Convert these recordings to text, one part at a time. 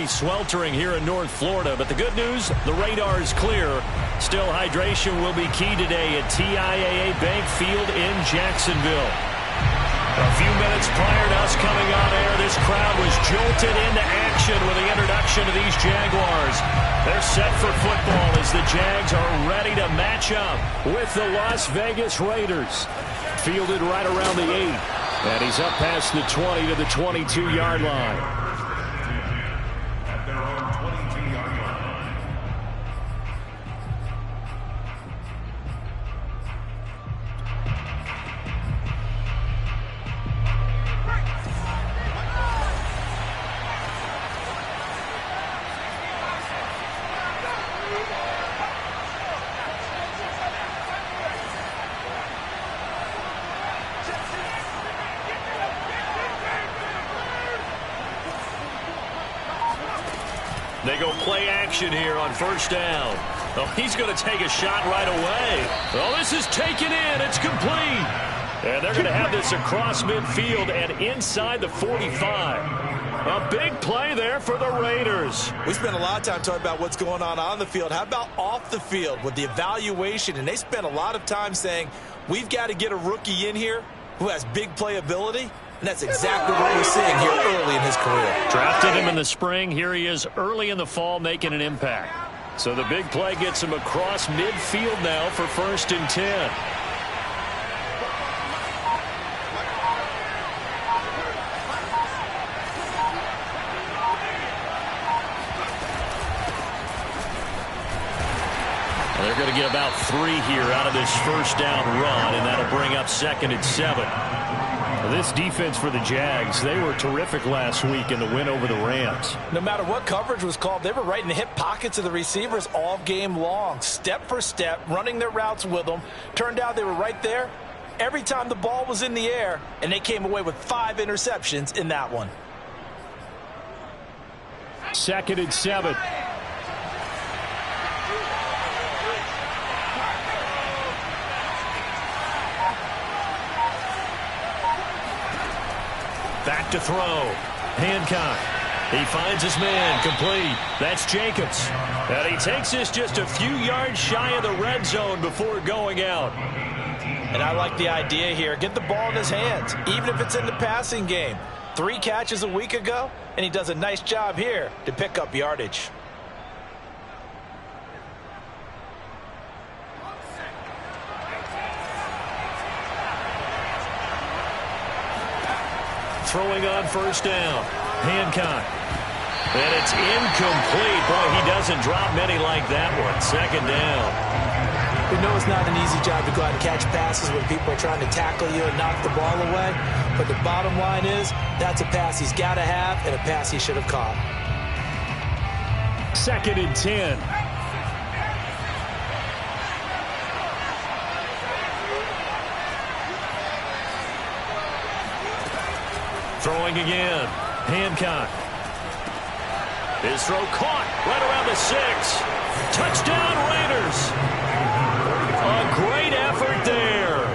Sweltering here in North Florida, but the good news, the radar is clear. Still, hydration will be key today at TIAA Bank Field in Jacksonville. A few minutes prior to us coming on air, this crowd was jolted into action with the introduction of these Jaguars. They're set for football as the Jags are ready to match up with the Las Vegas Raiders. Fielded right around the 8, and he's up past the 20 to the 22-yard line. They go play action here on first down. Oh, he's going to take a shot right away. Oh, this is taken in. It's complete. And they're going to have this across midfield and inside the 45. A big play there for the Raiders. We spent a lot of time talking about what's going on the field. How about off the field with the evaluation? And they spent a lot of time saying, we've got to get a rookie in here who has big playability. And that's exactly what we're seeing here early in his career. Drafted him in the spring. Here he is early in the fall making an impact. So the big play gets him across midfield now for 1st and 10. They're going to get about 3 here out of this first down run, and that'll bring up 2nd and 7. This defense for the Jags, they were terrific last week in the win over the Rams. No matter what coverage was called, they were right in the hip pockets of the receivers all game long. Step for step, running their routes with them. Turned out they were right there every time the ball was in the air, and they came away with 5 interceptions in that one. 2nd and 7. Back to throw. Hancock. He finds his man. Complete. That's Jacobs. And he takes this just a few yards shy of the red zone before going out. And I like the idea here. Get the ball in his hands, even if it's in the passing game. 3 catches a week ago, and he does a nice job here to pick up yardage. Throwing on first down. Hancock. And it's incomplete. Boy, he doesn't drop many like that one. 2nd down. We know it's not an easy job to go out and catch passes when people are trying to tackle you and knock the ball away. But the bottom line is, that's a pass he's got to have and a pass he should have caught. 2nd and 10. Throwing again. Hancock. His throw caught right around the 6. Touchdown, Raiders. A great effort there.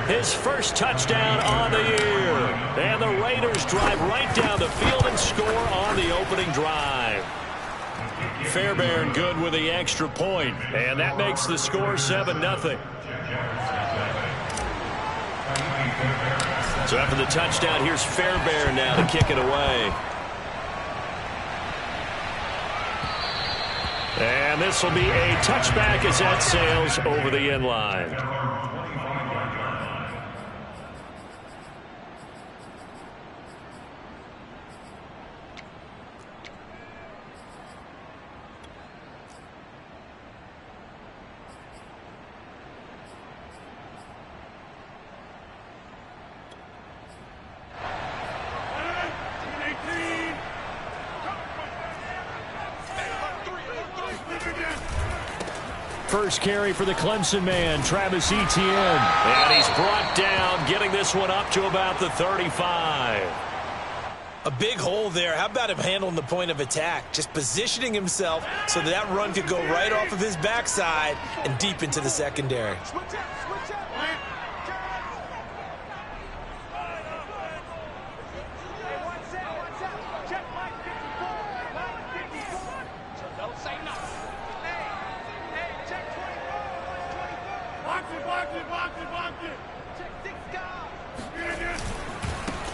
His first touchdown on the year. And the Raiders drive right down the field and score on the opening drive. Fairbairn good with the extra point. And that makes the score 7-0. So after the touchdown, here's Fairbairn now to kick it away. And this will be a touchback as that sails over the end line. First carry for the Clemson man, Travis Etienne. And he's brought down, getting this one up to about the 35. A big hole there. How about him handling the point of attack? Just positioning himself so that run could go right off of his backside and deep into the secondary.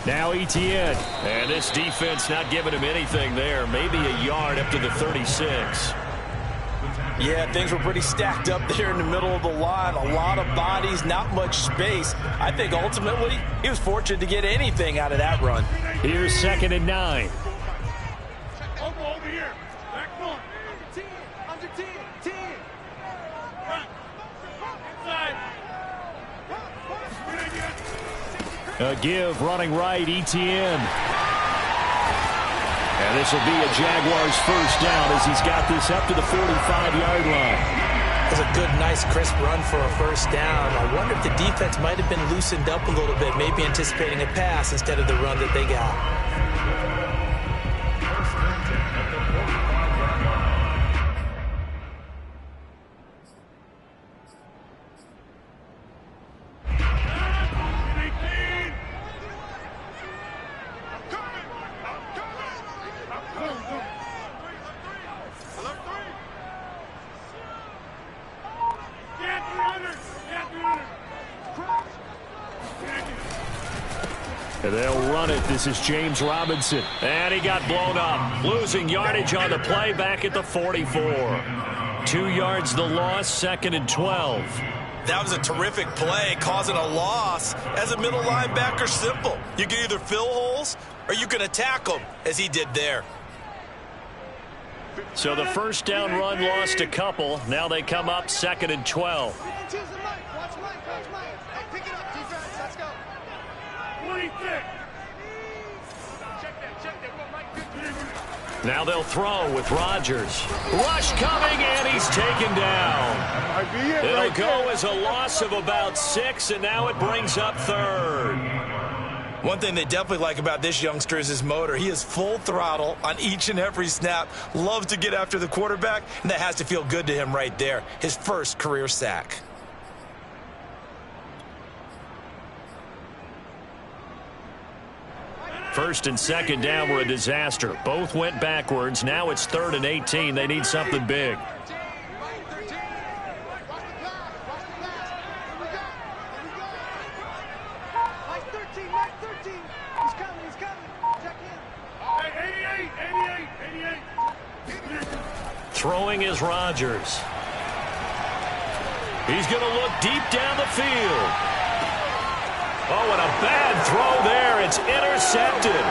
Now Etienne. And this defense not giving him anything there. Maybe a yard up to the 36. Yeah, things were pretty stacked up there in the middle of the line. A lot of bodies, not much space. I think ultimately he was fortunate to get anything out of that run. Here's 2nd and 9. Over here. Back on. Under 10. A give running right, Etienne. And this will be a Jaguars first down as he's got this up to the 45-yard line. That's a good, nice, crisp run for a first down. I wonder if the defense might have been loosened up a little bit, maybe anticipating a pass instead of the run that they got. And they'll run it. This is James Robinson. And he got blown up. Losing yardage on the play back at the 44. 2 yards the loss, 2nd and 12. That was a terrific play, causing a loss. As a middle linebacker, simple. You can either fill holes or you can attack them, as he did there. So the first down run lost a couple. Now they come up 2nd and 12. Now they'll throw with Rodgers. Rush coming, and he's taken down. It'll go as a loss of about 6, and now it brings up 3rd. One thing they definitely like about this youngster is his motor. He is full throttle on each and every snap. Loves to get after the quarterback, and that has to feel good to him right there. His first career sack. First and 2nd down were a disaster. Both went backwards. Now it's 3rd and 18. They need something big. Throwing is Rodgers. He's going to look deep down the field. Oh, and a bad throw there. It's intercepted.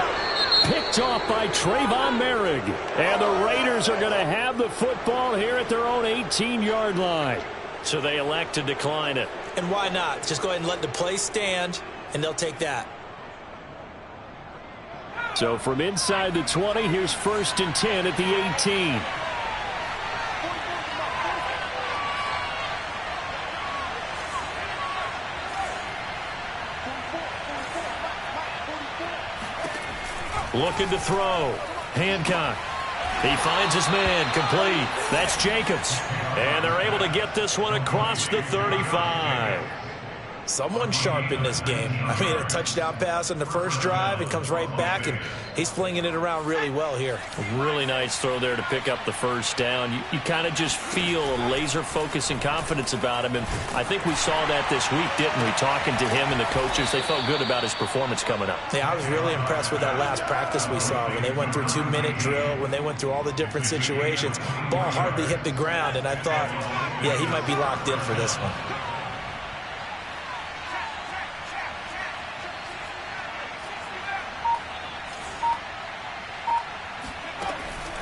Picked off by Trayvon Merrick. And the Raiders are going to have the football here at their own 18-yard line. So they elect to decline it. And why not? Just go ahead and let the play stand, and they'll take that. So from inside the 20, here's 1st and 10 at the 18. Looking to throw. Hancock. He finds his man. Complete. That's Jacobs. And they're able to get this one across the 35. Someone sharp in this game. I mean, a touchdown pass on the first drive and comes right back, and he's flinging it around really well here. A really nice throw there to pick up the first down. You kind of just feel a laser focus and confidence about him, and I think we saw that this week, didn't we? Talking to him and the coaches, they felt good about his performance coming up. Yeah, I was really impressed with that last practice we saw when they went through 2-minute drill, when they went through all the different situations. Ball hardly hit the ground, and I thought, yeah, he might be locked in for this one.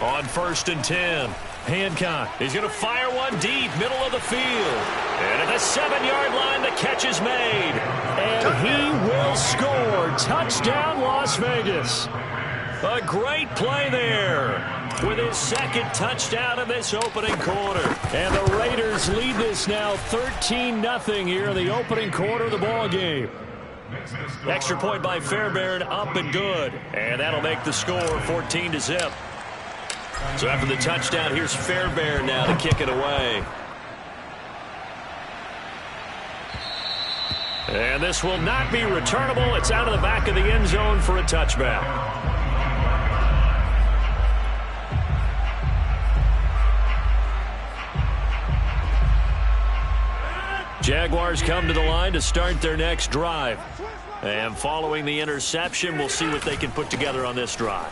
On 1st and 10, Hancock. He's going to fire one deep, middle of the field. And at the 7-yard line, the catch is made. And he will score. Touchdown, Las Vegas. A great play there with his 2nd touchdown of this opening quarter. And the Raiders lead this now 13-0 here in the opening quarter of the ball game. Extra point by Fairbairn, up and good. And that'll make the score 14-0. So after the touchdown, here's Fairbairn now to kick it away. And this will not be returnable. It's out of the back of the end zone for a touchback. Jaguars come to the line to start their next drive. And following the interception, we'll see what they can put together on this drive.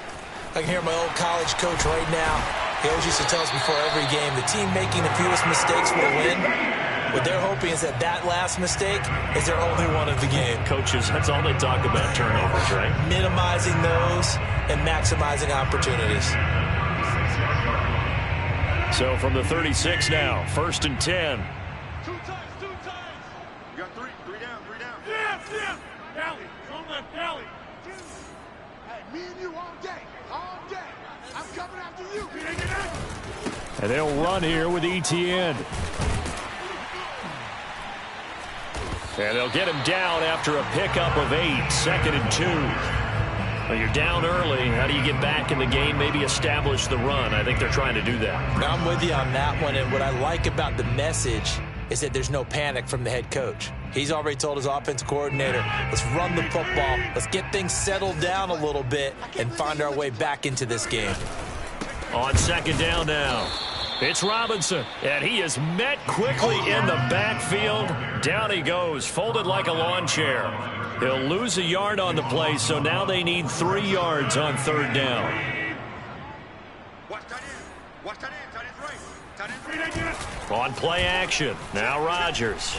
I can hear my old college coach right now. He always used to tell us before every game, the team making the fewest mistakes will win. What they're hoping is that last mistake is their only one of the game. Coaches, that's all they talk about, turnovers, right? Minimizing those and maximizing opportunities. So from the 36 now, 1st and 10. Two times. You got three down. Yeah. Alley, don't left alley. Hey, me and you all day. I'm coming after you. And they'll run here with Etienne. And they'll get him down after a pickup of 8, 2nd and 2. Well, you're down early. How do you get back in the game, maybe establish the run? I think they're trying to do that. Now, I'm with you on that one, and what I like about the message is that there's no panic from the head coach. He's already told his offensive coordinator, let's run the football, let's get things settled down a little bit, and find our way back into this game. On 2nd down now, it's Robinson, and he is met quickly in the backfield. Down he goes, folded like a lawn chair. He'll lose a yard on the play, so now they need 3 yards on 3rd down. On play action, now Rodgers.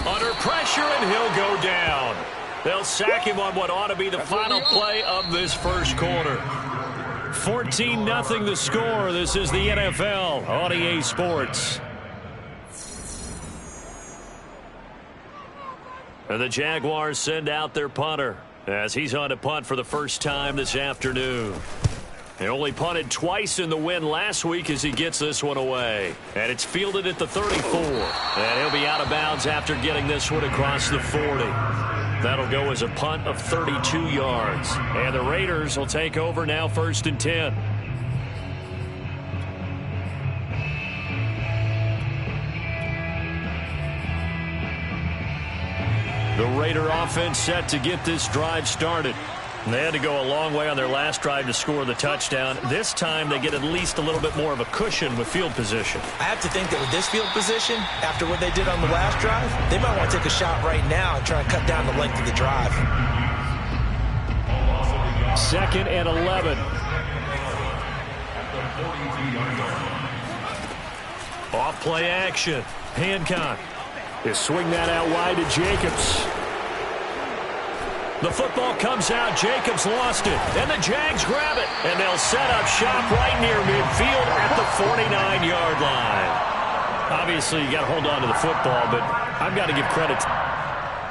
Under pressure, and he'll go down. They'll sack him on what ought to be the final play of this first quarter. 14-0 the score. This is the NFL on EA Sports. And the Jaguars send out their punter as he's on to punt for the first time this afternoon. He only punted twice in the win last week as he gets this one away. And it's fielded at the 34. And he'll be out of bounds after getting this one across the 40. That'll go as a punt of 32 yards. And the Raiders will take over now, 1st and 10. The Raider offense set to get this drive started. They had to go a long way on their last drive to score the touchdown. This time they get at least a little bit more of a cushion with field position. I have to think that with this field position, after what they did on the last drive, they might want to take a shot right now and try and cut down the length of the drive. 2nd and 11. Off play action. Hancock. They swing that out wide to Jacobs. The football comes out. Jacobs lost it. And the Jags grab it. And they'll set up shop right near midfield at the 49-yard line. Obviously, you got to hold on to the football, but I've got to give credit.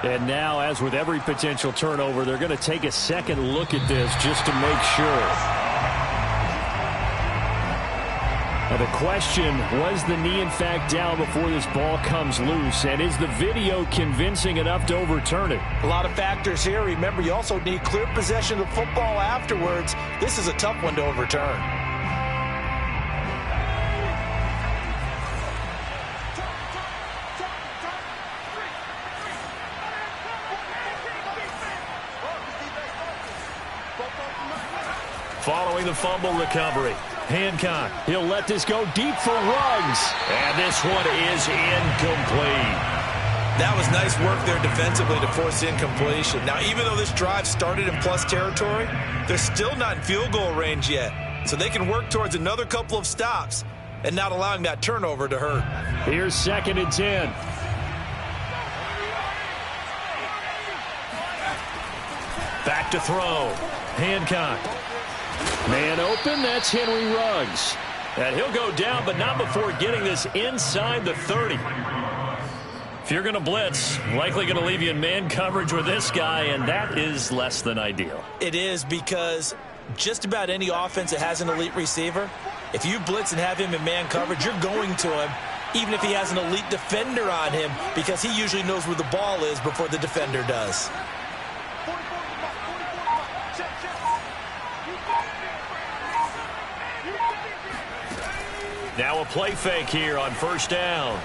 And now, as with every potential turnover, they're going to take a second look at this just to make sure. Now the question, was the knee in fact down before this ball comes loose? And is the video convincing enough to overturn it? A lot of factors here. Remember, you also need clear possession of football afterwards. This is a tough one to overturn. Following the fumble recovery, Hancock, he'll let this go deep for Ruggs. And this one is incomplete. That was nice work there defensively to force incompletion. Now, even though this drive started in plus territory, they're still not in field goal range yet. So they can work towards another couple of stops and not allowing that turnover to hurt. Here's 2nd and 10. Back to throw. Hancock. Man open, that's Henry Ruggs. And he'll go down, but not before getting this inside the 30. If you're going to blitz, likely going to leave you in man coverage with this guy, and that is less than ideal. It is, because just about any offense that has an elite receiver, if you blitz and have him in man coverage, you're going to him, even if he has an elite defender on him, because he usually knows where the ball is before the defender does. Now a play fake here on 1st down.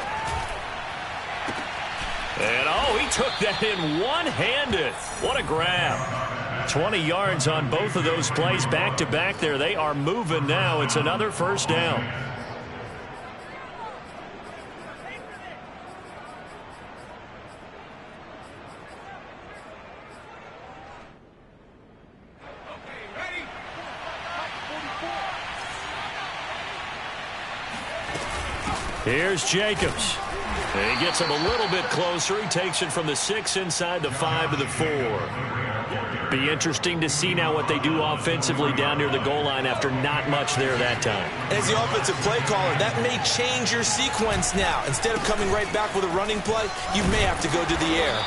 And, oh, he took that in one-handed. What a grab. 20 yards on both of those plays back-to-back there. They are moving now. It's another 1st down. Here's Jacobs. And he gets him a little bit closer. He takes it from the 6 inside the 5 to the 4. Be interesting to see now what they do offensively down near the goal line after not much there that time. As the offensive play caller, that may change your sequence now. Instead of coming right back with a running play, you may have to go to the air.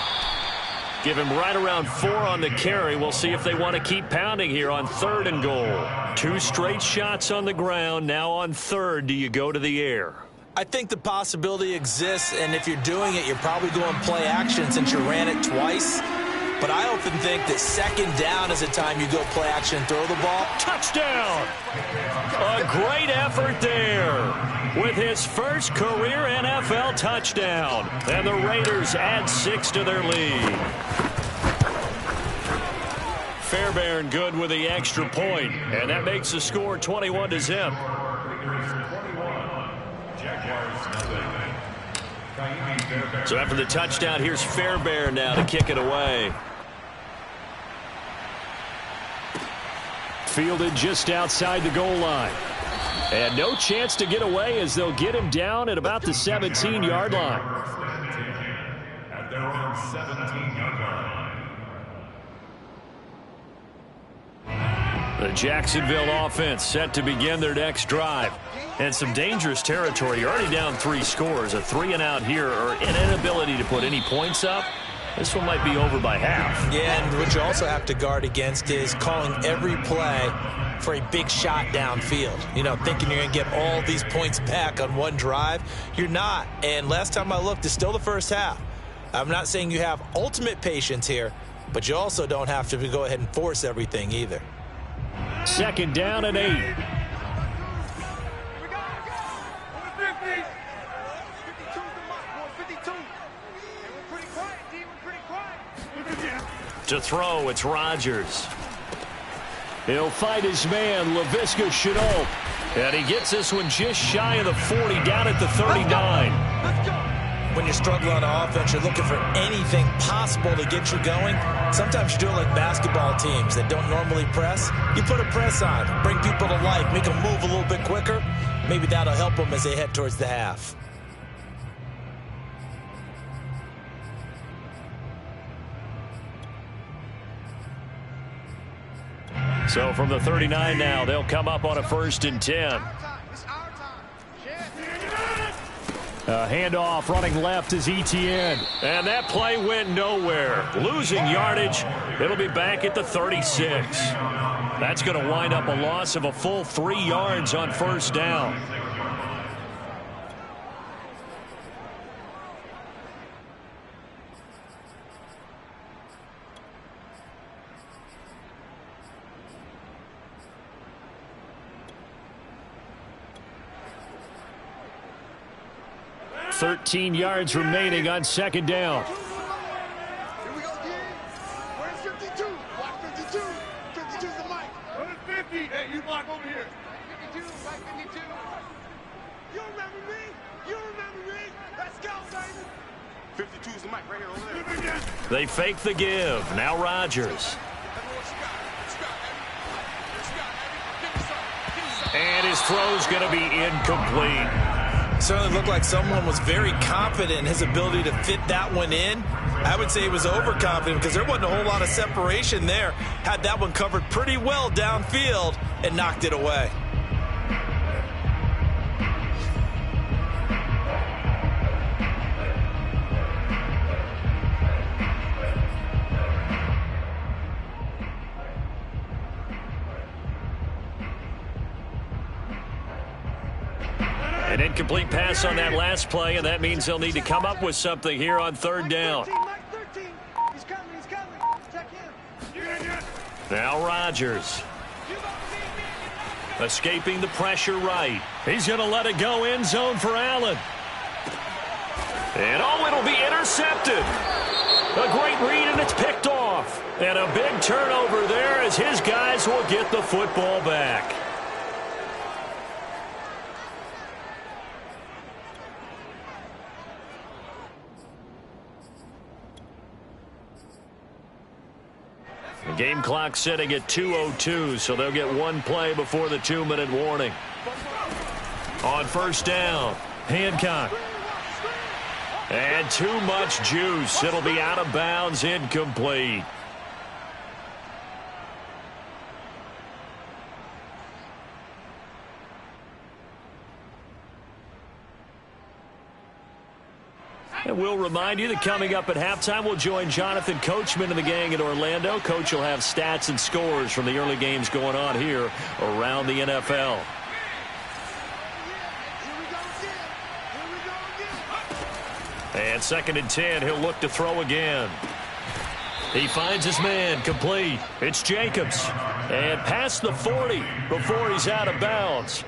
Give him right around 4 on the carry. We'll see if they want to keep pounding here on 3rd and goal. 2 straight shots on the ground. Now on 3rd, do you go to the air? I think the possibility exists, and if you're doing it, you're probably going play action since you ran it twice. But I often think that 2nd down is a time you go play action, throw the ball. Touchdown! A great effort there with his first career NFL touchdown. And the Raiders add 6 to their lead. Fairbairn good with the extra point, and that makes the score 21-0. So after the touchdown, here's Fairbairn now to kick it away. Fielded just outside the goal line. And no chance to get away as they'll get him down at about the 17-yard line. At their own 17-yard line. The Jacksonville offense set to begin their next drive. And some dangerous territory. You're already down 3 scores. A 3-and-out here or an inability to put any points up. This one might be over by half. Yeah, and what you also have to guard against is calling every play for a big shot downfield. You know, thinking you're going to get all these points back on one drive. You're not. And last time I looked, it's still the first half. I'm not saying you have ultimate patience here, but you also don't have to go ahead and force everything either. 2nd down and 8. To throw, it's Rodgers. He'll fight his man, Laviska Shenault. And he gets this one just shy of the 40, down at the 39. When you're struggling on offense, you're looking for anything possible to get you going. Sometimes you do it like basketball teams that don't normally press. You put a press on, bring people to life, make them move a little bit quicker. Maybe that'll help them as they head towards the half. So from the 39 now, they'll come up on a 1st and 10. A handoff running left is Etienne. And that play went nowhere. Losing yardage. It'll be back at the 36. That's going to wind up a loss of a full 3 yards on 1st down. $13 yards remaining on 2nd down. Here we go again. Where's 52? Block 52. 52's the mic. Where's 50? Hey, you block over here. 52, block 52. You remember me? You remember me? Let's go, baby. 52's the mic right here over there. They fake the give. Now Rodgers. And his throw's going to be incomplete. Certainly looked like someone was very confident in his ability to fit that one in. I would say he was overconfident because there wasn't a whole lot of separation there. Had that one covered pretty well downfield and knocked it away. An incomplete pass on that last play, and that means they'll need to come up with something here on 3rd down. He's coming. Check him. Now Rodgers. Escaping the pressure right. He's going to let it go end zone for Allen. And it'll be intercepted. A great read, and it's picked off. And a big turnover there as his guys will get the football back. The game clock sitting at 2:02, so they'll get one play before the 2-minute warning. On 1st down, Hancock. And too much juice. It'll be out of bounds, incomplete. And we'll remind you that coming up at halftime, we'll join Jonathan Coachman and the gang in Orlando. Coach will have stats and scores from the early games going on here around the NFL. And 2nd and 10, he'll look to throw again. He finds his man, complete. It's Jacobs. And past the 40 before he's out of bounds.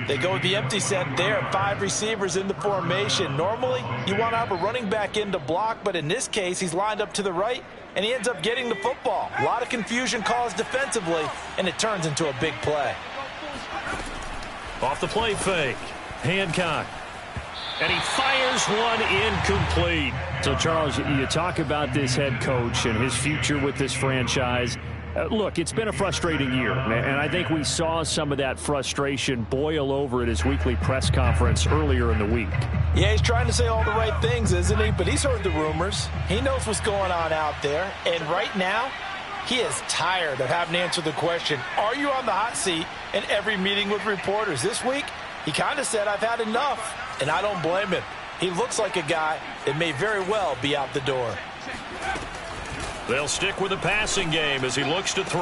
They go with the empty set there. 5 receivers in the formation. Normally, you want to have a running back in to block, but in this case, he's lined up to the right, and he ends up getting the football. A lot of confusion caused defensively, and it turns into a big play. Off the play fake. Hancock. And he fires one incomplete. So, Charles, you talk about this head coach and his future with this franchise. Look, it's been a frustrating year, and I think we saw some of that frustration boil over at his weekly press conference earlier in the week. Yeah, he's trying to say all the right things, isn't he? But he's heard the rumors. He knows what's going on out there. And right now, he is tired of having to answer the question, are you on the hot seat in every meeting with reporters? This week, he kind of said, I've had enough. And I don't blame him. He looks like a guy that may very well be out the door. They'll stick with the passing game as he looks to throw.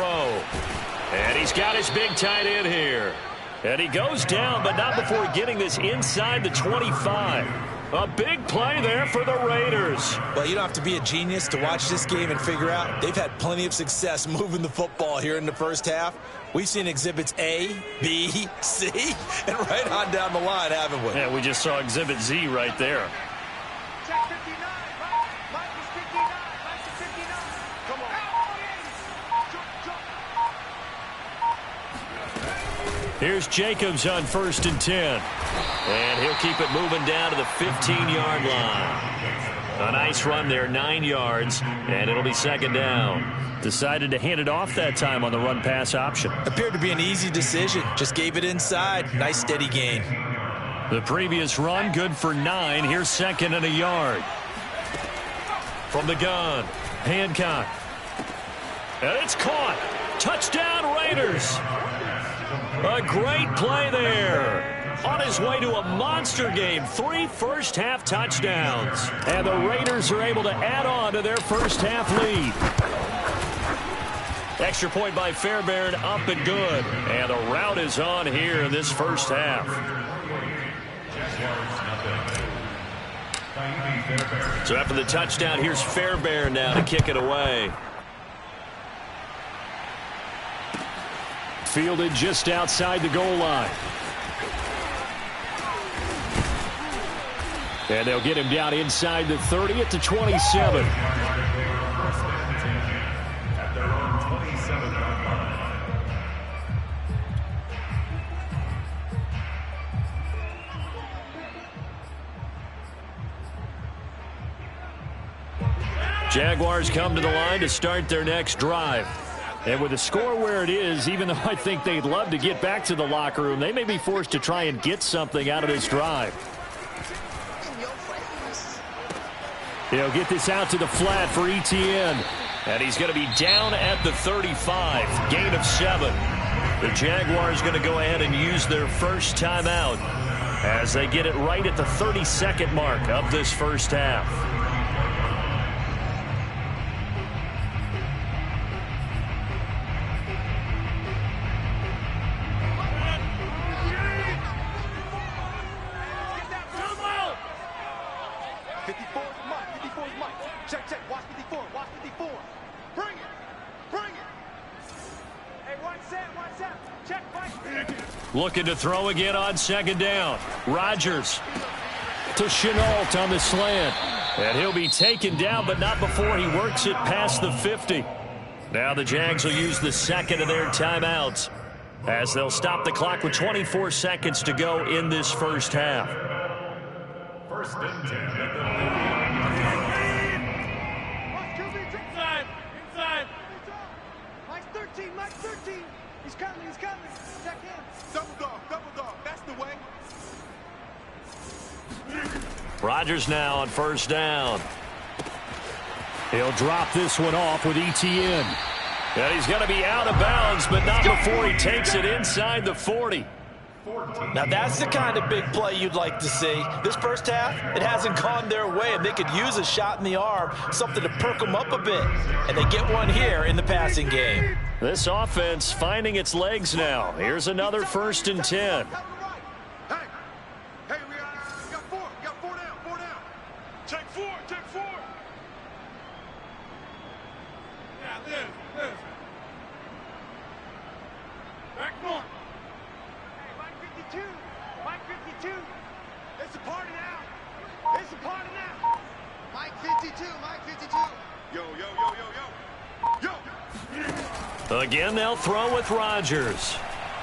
And he's got his big tight end here. And he goes down, but not before getting this inside the 25. A big play there for the Raiders. Well, you don't have to be a genius to watch this game and figure out they've had plenty of success moving the football here in the first half. We've seen exhibits A, B, C, and right on down the line, haven't we? Yeah, we just saw exhibit Z right there. Check 59. Mike is 59. Mike's 59. Come on. Here's Jacobs on 1st and 10. And he'll keep it moving down to the 15-yard line. A nice run there, 9 yards, and it'll be 2nd down. Decided to hand it off that time on the run-pass option. Appeared to be an easy decision. Just gave it inside. Nice steady gain. The previous run, good for 9. Here's 2nd and a yard. From the gun, Hancock. And it's caught. Touchdown, Raiders. A great play there. On his way to a monster game, 3 first-half touchdowns. And the Raiders are able to add on to their first-half lead. Extra point by Fairbairn, up and good. And the route is on here in this first half. So after the touchdown, here's Fairbairn now to kick it away. Fielded just outside the goal line. And they'll get him down inside the 30 at the 27. Jaguars come to the line to start their next drive. And with the score where it is, even though I think they'd love to get back to the locker room, they may be forced to try and get something out of this drive. He'll get this out to the flat for Etienne. And he's going to be down at the 35. Gain of 7. The Jaguars going to go ahead and use their first timeout as they get it right at the 32nd mark of this first half. Looking to throw again on 2nd down. Rodgers to Chenault on the slant. And he'll be taken down, but not before he works it past the 50. Now the Jags will use the 2nd of their timeouts as they'll stop the clock with 24 seconds to go in this first half. 1st and 10. Inside. Mike's 13. Mike's 13. He's coming. Check him. Double dog. That's the way. Rodgers now on first down. He'll drop this one off with Etienne. And he's going to be out of bounds, but not before he takes it inside the 40. Now, that's the kind of big play you'd like to see. This first half, it hasn't gone their way, and they could use a shot in the arm, something to perk them up a bit. And they get one here in the passing game. This offense finding its legs now. Here's another 1st and 10. Hey, we got four. We got four down. Take four. Yeah, this. Back one. Hey, Mike 52. It's a party now. Mike 52. Yo. Again, they'll throw with Rodgers.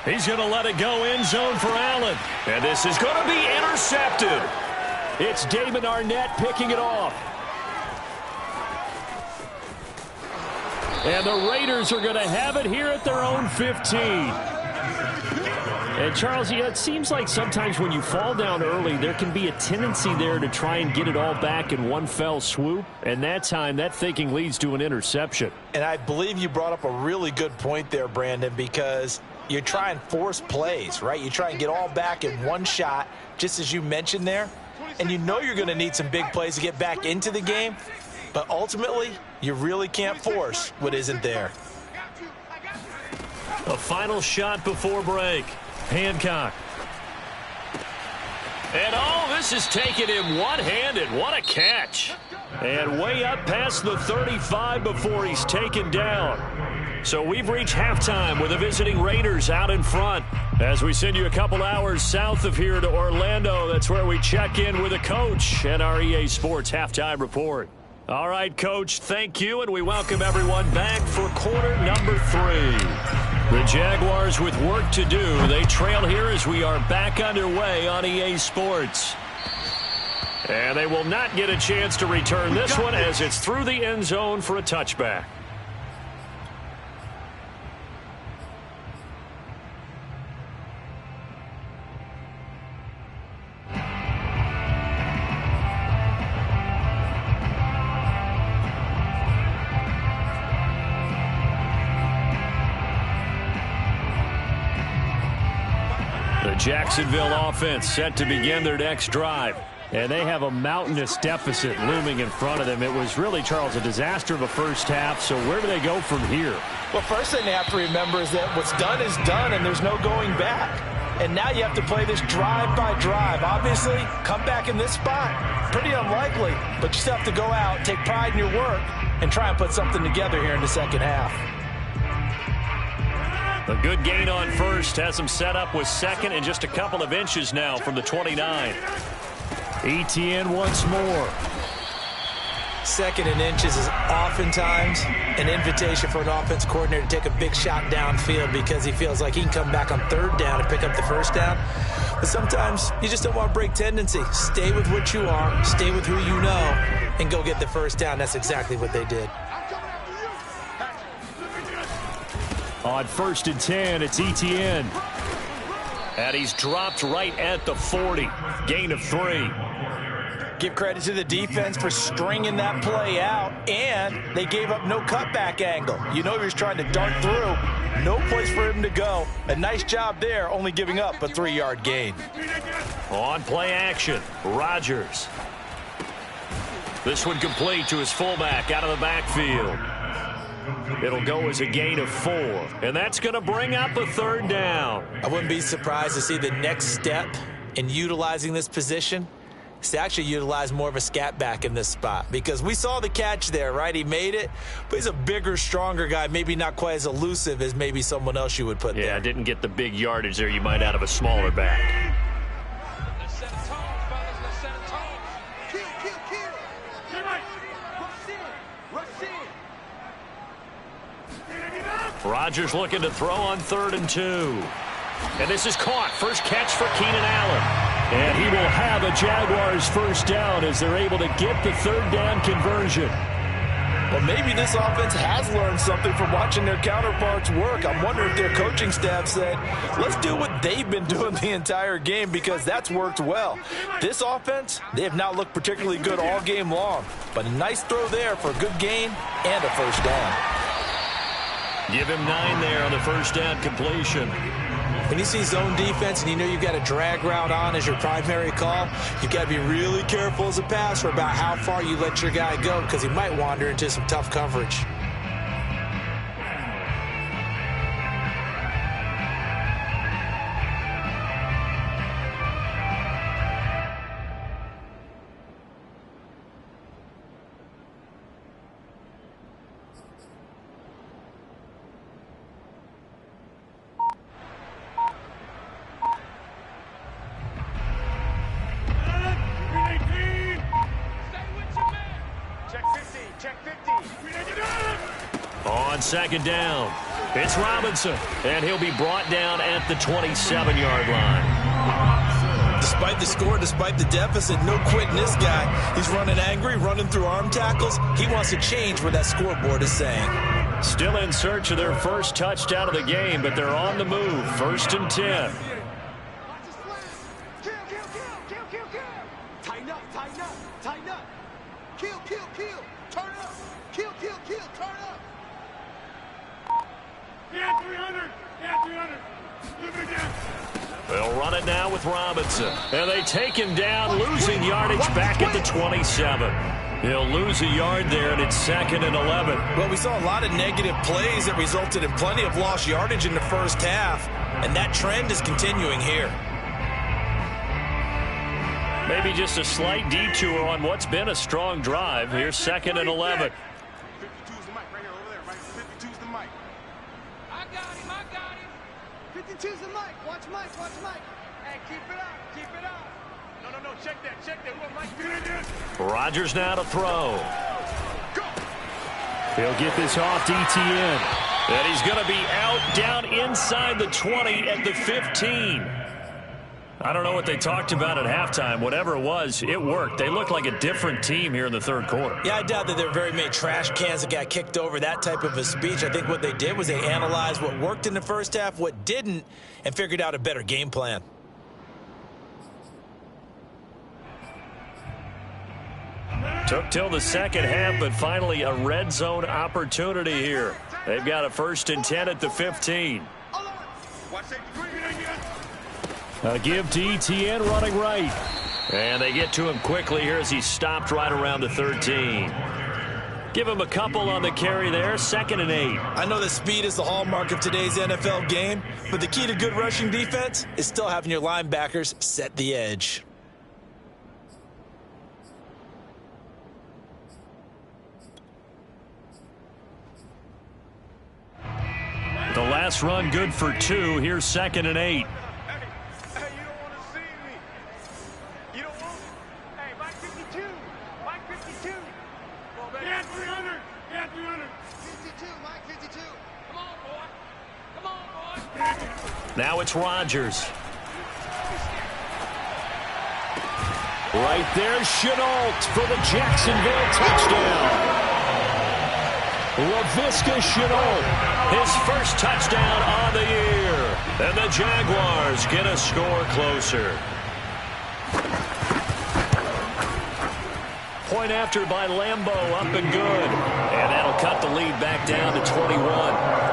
He's going to let it go end zone for Allen. And this is going to be intercepted. It's Damon Arnett picking it off. And the Raiders are going to have it here at their own 15. And Charles, it seems like sometimes when you fall down early, there can be a tendency there to try and get it all back in one fell swoop. And that time, that thinking leads to an interception. And I believe you brought up a really good point there, Brandon, because you try and force plays, right? You try and get all back in one shot, just as you mentioned there. And you know you're going to need some big plays to get back into the game. But ultimately, you really can't force what isn't there. A final shot before break. Hancock. And this is taken in one-handed. What a catch. And way up past the 35 before he's taken down. So we've reached halftime with the visiting Raiders out in front. As we send you a couple hours south of here to Orlando, that's where we check in with the coach and our EA Sports halftime report. All right, Coach, thank you, and we welcome everyone back for quarter number 3. The Jaguars with work to do. They trail here as we are back underway on EA Sports. And they will not get a chance to return this one as it's through the end zone for a touchback. Jacksonville offense set to begin their next drive. And they have a mountainous deficit looming in front of them. It was really, Charles, a disaster of a first half. So where do they go from here? Well, first thing they have to remember is that what's done is done, and there's no going back. And now you have to play this drive by drive. Obviously, come back in this spot, pretty unlikely. But you still have to go out, take pride in your work, and try and put something together here in the second half. A good gain on first has them set up with second and just a couple of inches now from the 29. Etienne once more. Second and inches is oftentimes an invitation for an offense coordinator to take a big shot downfield because he feels like he can come back on third down and pick up the first down. But sometimes you just don't want to break tendency. Stay with what you are, stay with who you know, and go get the first down. That's exactly what they did. On 1st and 10, it's Etienne. And he's dropped right at the 40. Gain of 3. Give credit to the defense for stringing that play out, and they gave up no cutback angle. You know he was trying to dart through. No place for him to go. A nice job there, only giving up a 3-yard gain. On play action, Rodgers. This one complete to his fullback out of the backfield. It'll go as a gain of 4, and that's going to bring up a third down. I wouldn't be surprised to see the next step in utilizing this position is to actually utilize more of a scat back in this spot, because we saw the catch there, right? He made it, but he's a bigger, stronger guy, maybe not quite as elusive as maybe someone else you would put there. Yeah, didn't get the big yardage there you might out of a smaller back. Rodgers looking to throw on 3rd and 2. And this is caught. First catch for Keenan Allen. And he will have a Jaguars first down as they're able to get the third down conversion. Well, maybe this offense has learned something from watching their counterparts work. I'm wondering if their coaching staff said, let's do what they've been doing the entire game because that's worked well. This offense, they have not looked particularly good all game long. But a nice throw there for a good gain and a first down. Give him 9 there on the first down completion. When you see zone defense and you know you've got a drag route on as your primary call, you've got to be really careful as a passer about how far you let your guy go because he might wander into some tough coverage. On second down, it's Robinson, and he'll be brought down at the 27-yard line. Despite the score, despite the deficit, no quitting this guy. He's running angry, running through arm tackles. He wants to change what that scoreboard is saying. Still in search of their first touchdown of the game, but they're on the move. 1st and 10. Tighten up, tighten up, tighten up. Kill, kill, kill. Turn up. Kill, kill, kill. Turn up. Yeah, 300. Yeah, 300. Look again. They'll run it now with Robinson. And they take him down, losing yardage back at the 27. He'll lose a yard there, and it's 2nd and 11. Well, we saw a lot of negative plays that resulted in plenty of lost yardage in the first half, and that trend is continuing here. Maybe just a slight detour on what's been a strong drive. Here's 2nd and 11. 52's the mic right here, over there, right? 52's the mic. I got him, I got him. 52's the mic. Watch Mike, watch Mike. Hey, keep it up, keep it up. No, check that. What Mike did. Rodgers now to throw. Go. He'll get this off to ETN. And he's going to be out down inside the 20 at the 15. I don't know what they talked about at halftime. Whatever it was, it worked. They looked like a different team here in the third quarter. Yeah, I doubt that there were very many trash cans that got kicked over, that type of a speech. I think what they did was they analyzed what worked in the first half, what didn't, and figured out a better game plan. Took till the second half, but finally a red zone opportunity here. They've got a 1st and 10 at the 15. Watch that. A give to ETN running right. And they get to him quickly here as he stopped right around the 13. Give him a couple on the carry there. 2nd and 8. I know that speed is the hallmark of today's NFL game, but the key to good rushing defense is still having your linebackers set the edge. The last run good for 2. Here's 2nd and 8. Now it's Rodgers. Right there, Chenault for the Jacksonville touchdown. LaVisca Chenault, his first touchdown on the year. And the Jaguars get a score closer. Point after by Lambo, up and good. And that'll cut the lead back down to 21.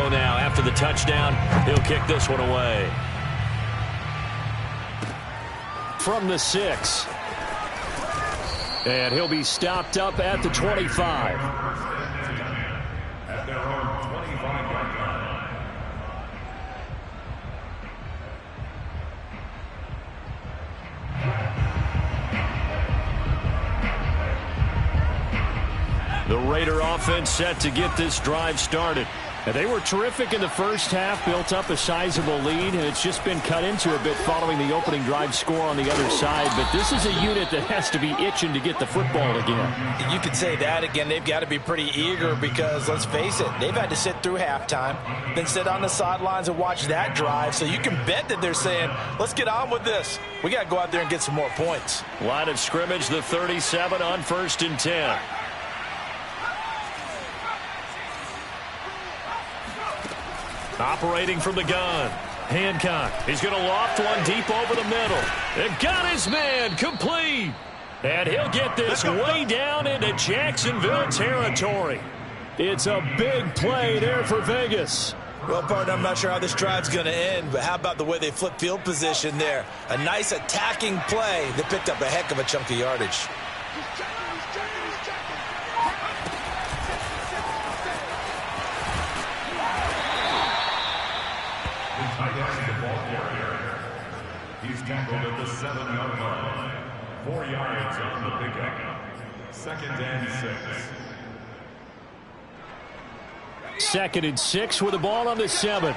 Now, after the touchdown, he'll kick this one away. From the 6. And he'll be stopped up at the 25. At their own 25-yard line. The Raider offense set to get this drive started. And they were terrific in the first half, built up a sizable lead, and it's just been cut into a bit following the opening drive score on the other side. But this is a unit that has to be itching to get the football again. You could say that again. They've got to be pretty eager because, let's face it, they've had to sit through halftime, then sit on the sidelines and watch that drive. So you can bet that they're saying, let's get on with this. We got to go out there and get some more points. Line of scrimmage, the 37 on 1st and 10. Operating from the gun. Hancock. He's going to loft one deep over the middle. And got his man complete. And he'll get this way down into Jacksonville territory. It's a big play there for Vegas. Well, partner, I'm not sure how this drive's going to end, but how about the way they flip field position there? A nice attacking play that picked up a heck of a chunk of yardage. He's tackled at the 7-yard line. 4 yards on the pickup. 2nd and 6. 2nd and 6 with the ball on the 7.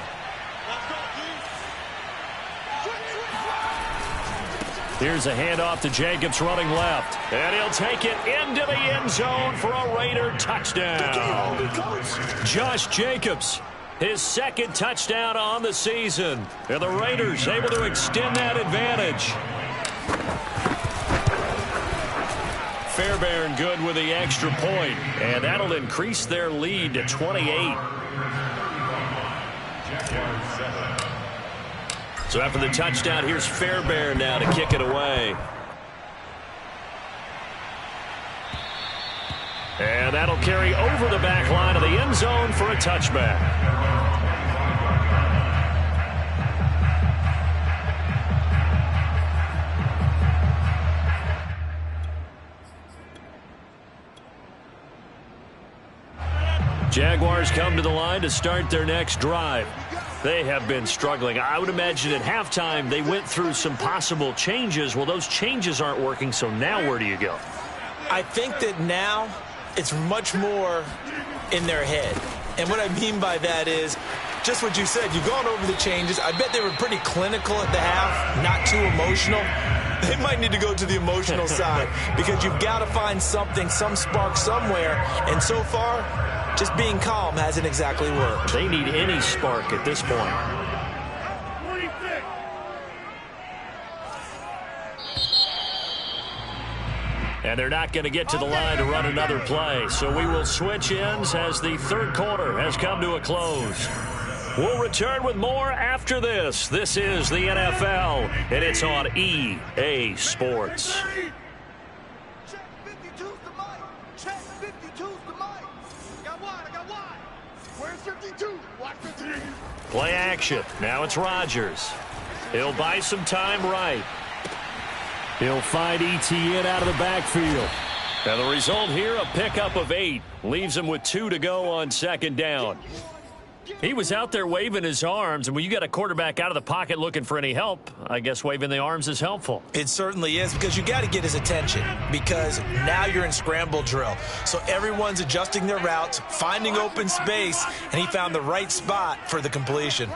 Here's a handoff to Jacobs running left. And he'll take it into the end zone for a Raider touchdown. Josh Jacobs, his 2nd touchdown on the season. And the Raiders able to extend that advantage. Fairbairn good with the extra point, and that'll increase their lead to 28. So after the touchdown, here's Fairbairn now to kick it away. And that'll carry over the back line of the end zone for a touchback. Jaguars come to the line to start their next drive. They have been struggling. I would imagine at halftime they went through some possible changes. Well, those changes aren't working, so now where do you go? I think that now it's much more in their head. And what I mean by that is just what you said. You've gone over the changes. I bet they were pretty clinical at the half, not too emotional. They might need to go to the emotional side because you've got to find something, some spark somewhere. And so far, just being calm hasn't exactly worked. They need any spark at this point. And they're not going to get to the line to run another play. So we will switch ends as the 3rd quarter has come to a close. We'll return with more after this. This is the NFL, and it's on EA Sports. Play action. Now it's Rodgers. He'll buy some time right. He'll find ETN out of the backfield. Now the result here, a pickup of 8. Leaves him with 2 to go on 2nd down. He was out there waving his arms, and when you got a quarterback out of the pocket looking for any help, I guess waving the arms is helpful. It certainly is, because you got to get his attention, because now you're in scramble drill. So everyone's adjusting their routes, finding open space, and he found the right spot for the completion.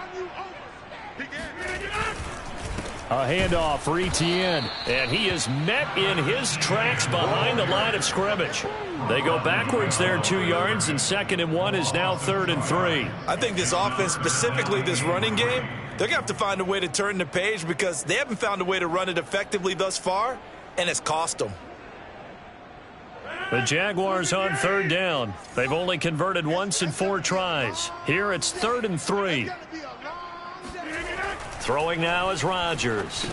A handoff for ETN, and he is met in his tracks behind the line of scrimmage. They go backwards there 2 yards, and 2nd and 1 is now 3rd and 3. I think this offense, specifically this running game, they're going to have to find a way to turn the page because they haven't found a way to run it effectively thus far, and it's cost them. The Jaguars on 3rd down. They've only converted once in 4 tries. Here it's 3rd and 3. Throwing now is Rodgers.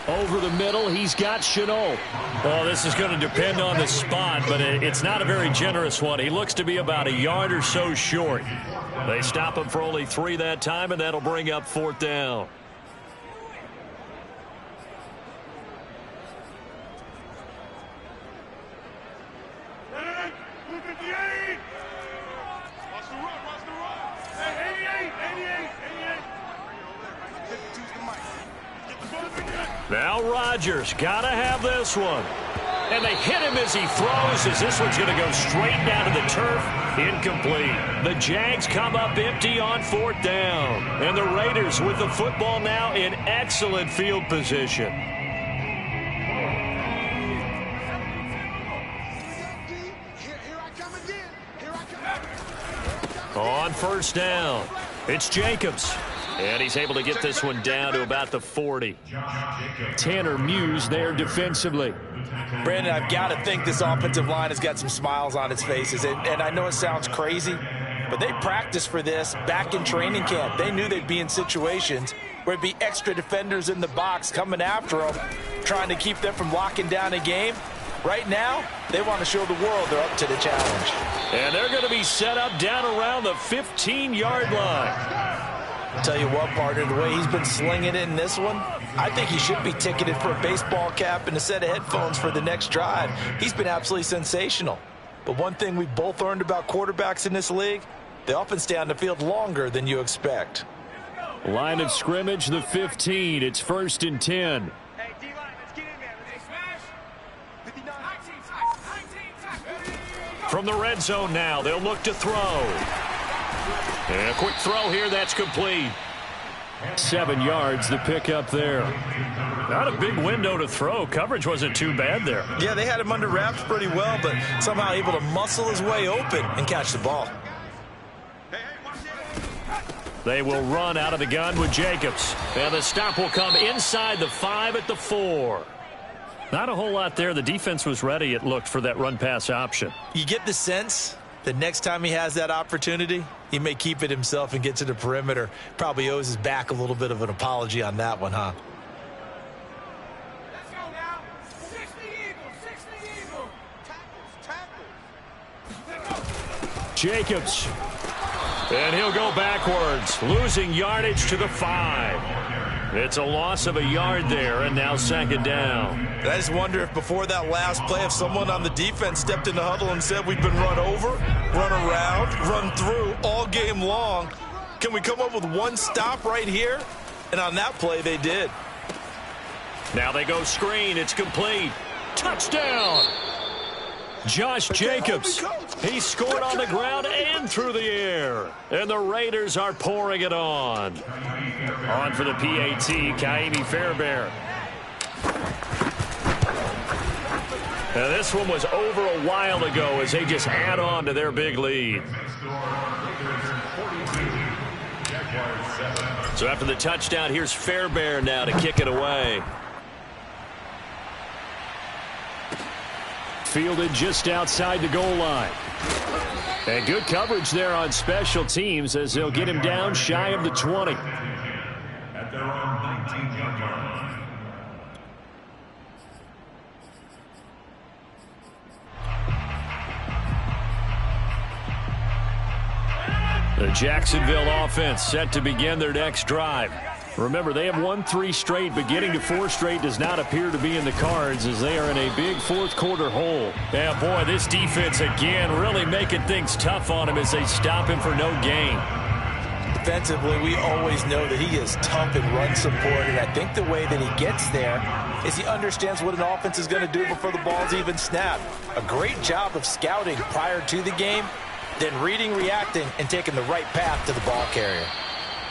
Over the middle, he's got Chenault. Oh, this is going to depend on the spot, but it's not a very generous one. He looks to be about a yard or so short. They stop him for only 3 that time, and that'll bring up 4th down. Now Rodgers got to have this one. And they hit him as he throws, as this one's going to go straight down to the turf. Incomplete. The Jags come up empty on 4th down. And the Raiders with the football now in excellent field position. On 1st down, it's Jacobs. And he's able to get this one down to about the 40. Tanner Muse there defensively. Brandon, I've got to think this offensive line has got some smiles on its faces. And I know it sounds crazy, but they practiced for this back in training camp. They knew they'd be in situations where there'd be extra defenders in the box coming after them, trying to keep them from locking down a game. Right now, they want to show the world they're up to the challenge. And they're going to be set up down around the 15-yard line. Tell you what, partner, the way he's been slinging it in this one, I think he should be ticketed for a baseball cap and a set of headphones for the next drive. He's been absolutely sensational. But one thing we both learned about quarterbacks in this league, they often stay on the field longer than you expect. Line of scrimmage, the 15. It's 1st and 10. Hey, D-line, let's get in there. Let's smash. 59. From the red zone now, they'll look to throw. And a quick throw here, that's complete. 7 yards, the pickup there. Not a big window to throw. Coverage wasn't too bad there. Yeah, they had him under wraps pretty well, but somehow able to muscle his way open and catch the ball. They will run out of the gun with Jacobs. And the stop will come inside the 5 at the 4. Not a whole lot there. The defense was ready, it looked, for that run-pass option. You get the sense that next time he has that opportunity, he may keep it himself and get to the perimeter. Probably owes his back a little bit of an apology on that one, huh? Let's go now. 60 Eagles. Tackles. Jacobs. And he'll go backwards, losing yardage to the 5. It's a loss of a yard there, and now 2nd down. And I just wonder if before that last play, if someone on the defense stepped in the huddle and said, we've been run over, run around, run through all game long. Can we come up with one stop right here? And on that play, they did. Now they go screen. It's complete. Touchdown! Josh Jacobs. He scored on the ground and through the air. And the Raiders are pouring it on. On for the PAT, Kaimi Fairbairn. Now this one was over a while ago as they just add on to their big lead. So after the touchdown, here's Fairbairn now to kick it away. Fielded just outside the goal line. And good coverage there on special teams as they'll get him down shy of the 20. At their own 19-yard line. The Jacksonville offense set to begin their next drive. Remember, they have won 3 straight, but getting to 4 straight does not appear to be in the cards as they are in a big fourth-quarter hole. Yeah, boy, this defense again really making things tough on him as they stop him for no gain. Defensively, we always know that he is tough in run support, and I think the way that he gets there is he understands what an offense is going to do before the ball's even snapped. A great job of scouting prior to the game, then reading, reacting, and taking the right path to the ball carrier.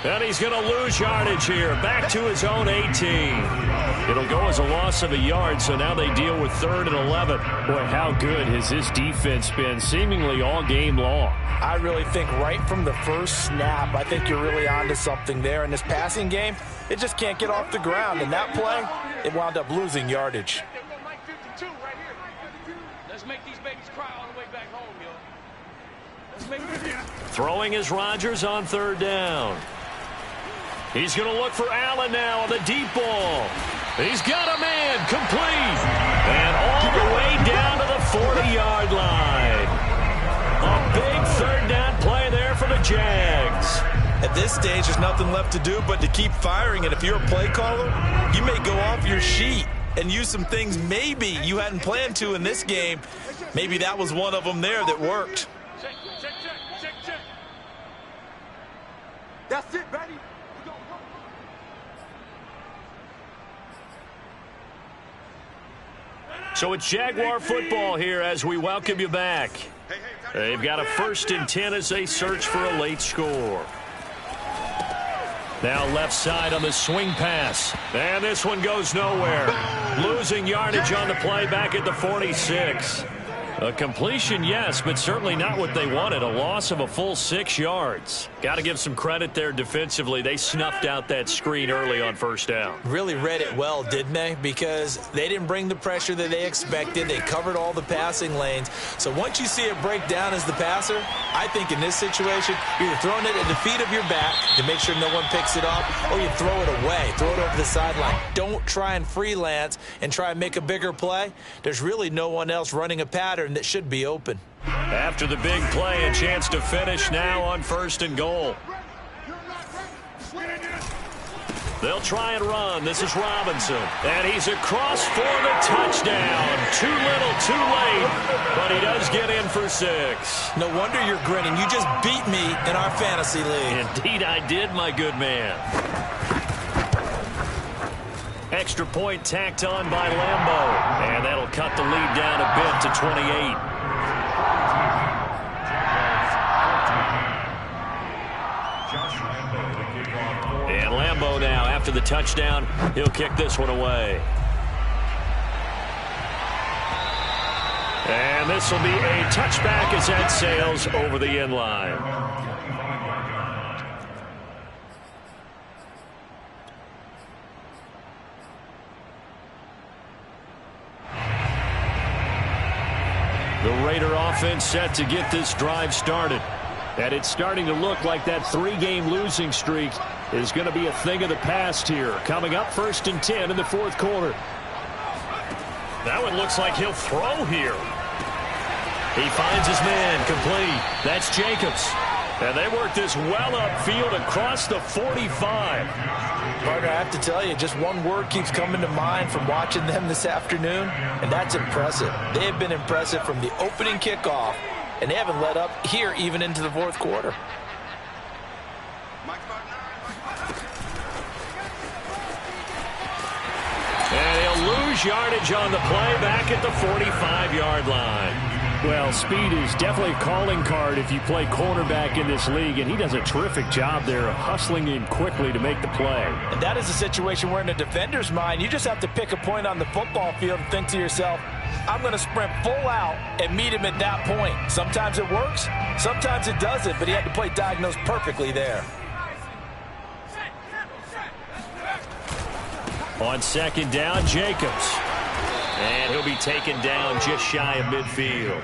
And he's going to lose yardage here, back to his own 18. It'll go as a loss of a yard, so now they deal with 3rd and 11. Boy, how good has this defense been seemingly all game long? I really think right from the first snap, I think you're really onto something there. In this passing game, it just can't get off the ground. And that play, it wound up losing yardage. Let's make these babies cry all the way back home, yo. Let's make them. Throwing is Rodgers on 3rd down. He's going to look for Allen now on the deep ball. He's got a man, complete. And all the way down to the 40-yard line. A big 3rd down play there for the Jags. At this stage, there's nothing left to do but to keep firing. And if you're a play caller, you may go off your sheet and use some things maybe you hadn't planned to in this game. Maybe that was one of them there that worked. Check. That's it, buddy. So it's Jaguar football here as we welcome you back. They've got a 1st and 10 as they search for a late score. Now left side on the swing pass. And this one goes nowhere. Losing yardage on the play back at the 46. A completion, yes, but certainly not what they wanted. A loss of a full 6 yards. Got to give some credit there defensively. They snuffed out that screen early on first down. Really read it well, didn't they? Because they didn't bring the pressure that they expected. They covered all the passing lanes. So once you see it break down as the passer, I think in this situation, you're either throwing it at the feet of your back to make sure no one picks it up, or you throw it away, throw it over the sideline. Don't try and freelance and try and make a bigger play. There's really no one else running a pattern that should be open. After the big play, a chance to finish now on 1st and goal. They'll try and run. This is Robinson. And he's across for the touchdown. Too little, too late. But he does get in for 6. No wonder you're grinning. You just beat me in our fantasy league. Indeed I did, my good man. Extra point tacked on by Lambeau. And that'll cut the lead down a bit to 28. And Lambeau now, after the touchdown, he'll kick this one away. And this will be a touchback as that sails over the end line. The Raider offense set to get this drive started. And it's starting to look like that 3-game losing streak is going to be a thing of the past here. Coming up 1st and 10 in the 4th quarter. That one looks like he'll throw here. He finds his man complete. That's Jacobs. And they work this well upfield across the 45. Partner, I have to tell you, just one word keeps coming to mind from watching them this afternoon, and that's impressive. They have been impressive from the opening kickoff, and they haven't let up here even into the 4th quarter. And he'll lose yardage on the play back at the 45-yard line. Well, speed is definitely a calling card if you play cornerback in this league, and he does a terrific job there of hustling in quickly to make the play. And that is a situation where in a defender's mind, you just have to pick a point on the football field and think to yourself, I'm going to sprint full out and meet him at that point. Sometimes it works, sometimes it doesn't, but he had to play diagnosed perfectly there. On 2nd down, Jacobs. And he'll be taken down just shy of midfield.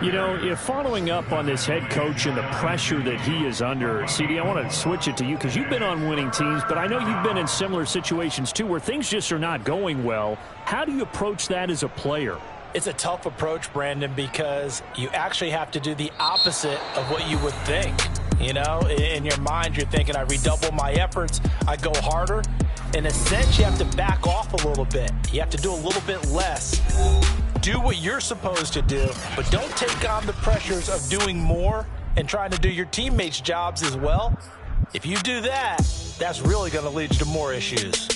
You know, if following up on this head coach and the pressure that he is under, CD, I want to switch it to you because you've been on winning teams, but I know you've been in similar situations too where things just are not going well. How do you approach that as a player? It's a tough approach, Brandon, because you actually have to do the opposite of what you would think. You know, in your mind, you're thinking, I redouble my efforts, I go harder. In a sense, you have to back off a little bit. You have to do a little bit less. Do what you're supposed to do, but don't take on the pressures of doing more and trying to do your teammates' jobs as well. If you do that, that's really going to lead you to more issues.